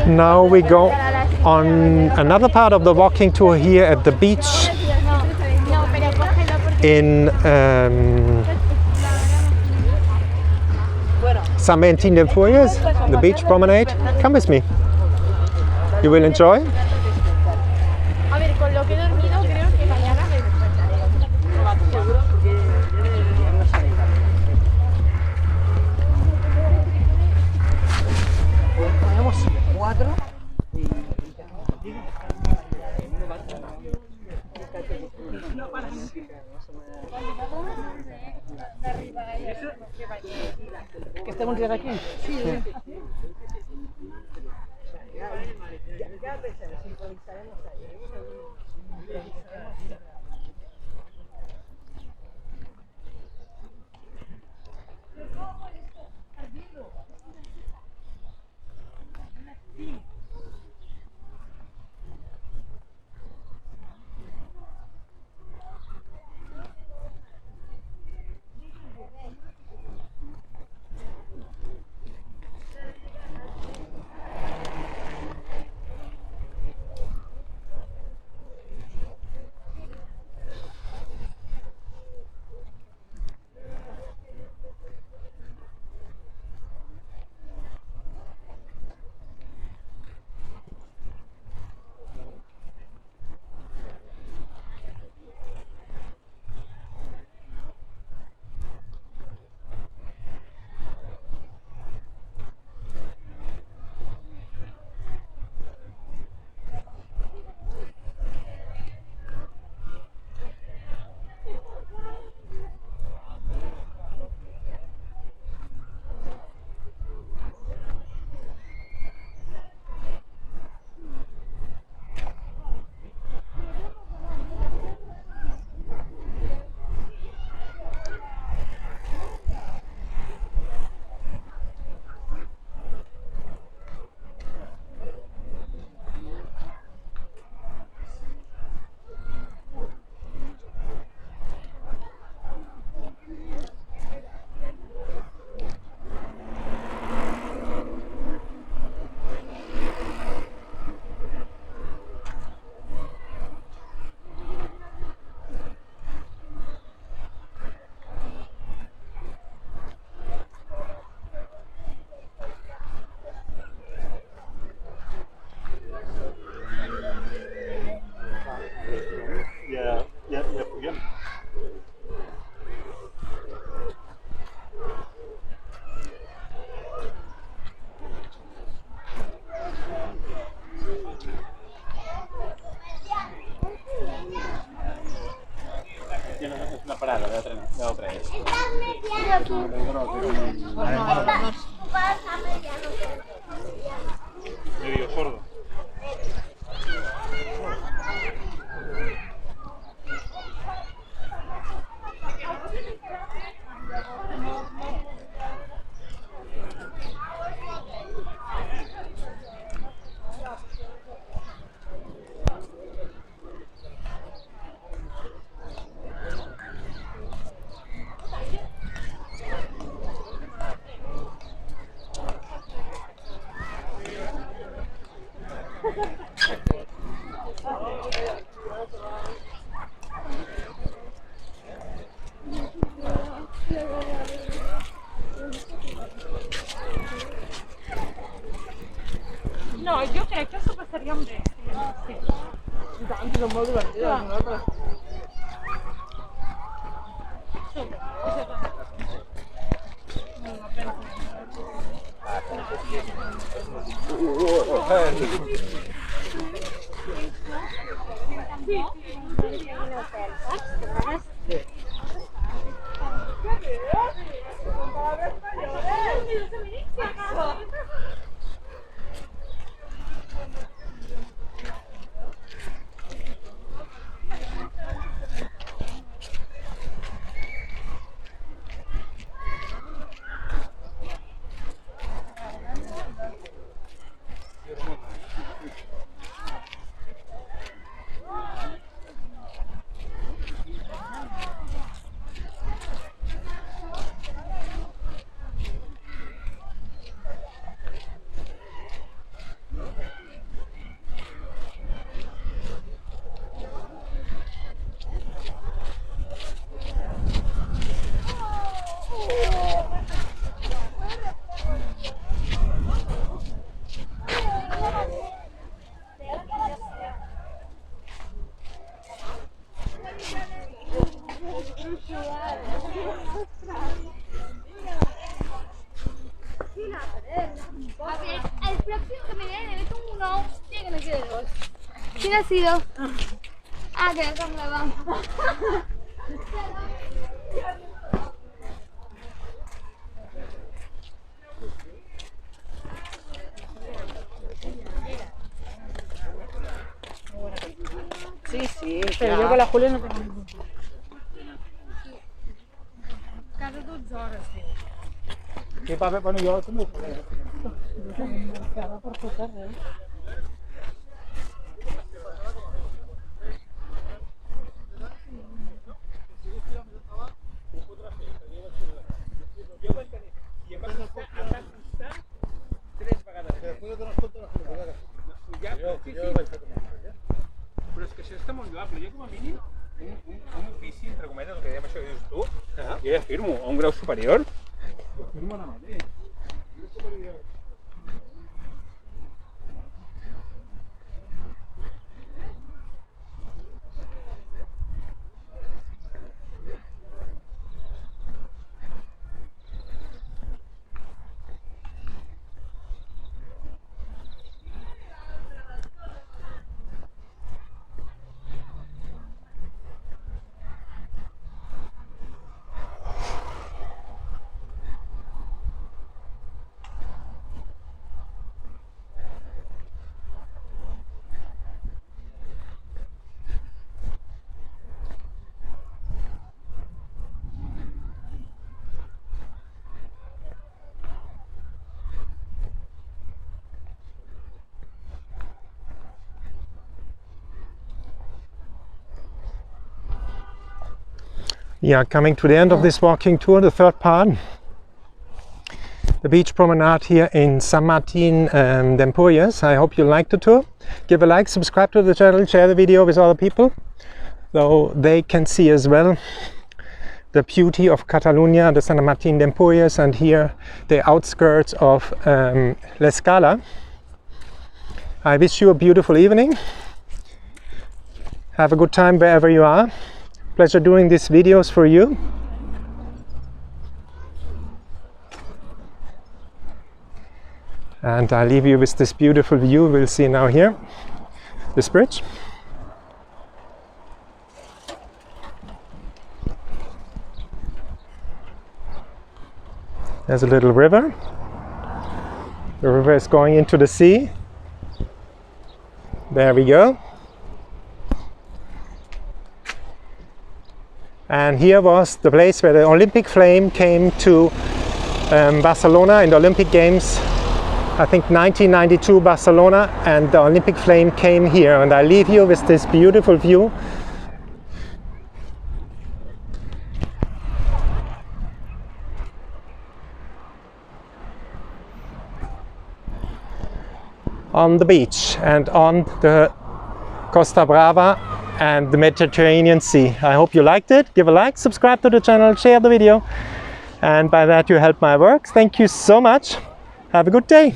Now we go on another part of the walking tour here at the beach in San Valentin de Empúries, the beach promenade. Come with me. You will enjoy. ¿Que estemos ya aquí? Sí. Medio sordo. No, jo crec que s'ho passaríem bé. Sí. I tant, són molt divertides, nosaltres. ¿Quién ha sido? Ah, que acá me vamos. Sí, sí, Pero yo con la Julia no tengo ningún. Cada 12 hores, diu. Que paper, bueno, jo també ho faré. Cada por tu carrer. Però és que això està molt lloable. Jo com a mínim, un ofici, entre cometes, el que dèiem això que dius tu, jo ja firmo a un grau superior. Ho firmo ara mateix. Yeah, coming to the end of this walking tour, the third part. The beach promenade here in San Martin de Empúries. I hope you liked the tour. Give a like, subscribe to the channel, share the video with other people, so they can see as well the beauty of Catalonia, the San Martin de Empúries, and here the outskirts of L'Escala. I wish you a beautiful evening. Have a good time wherever you are. Pleasure doing these videos for you. And I leave you with this beautiful view. We'll see now here, this bridge. There's a little river. The river is going into the sea. There we go. And here was the place where the Olympic flame came to Barcelona in the Olympic Games, I think 1992 Barcelona, and the Olympic flame came here. And I leave you with this beautiful view. On the beach and on the Costa Brava and the Mediterranean Sea. I hope you liked it. Give a like, subscribe to the channel, share the video, and by that you help my work. Thank you so much. Have a good day.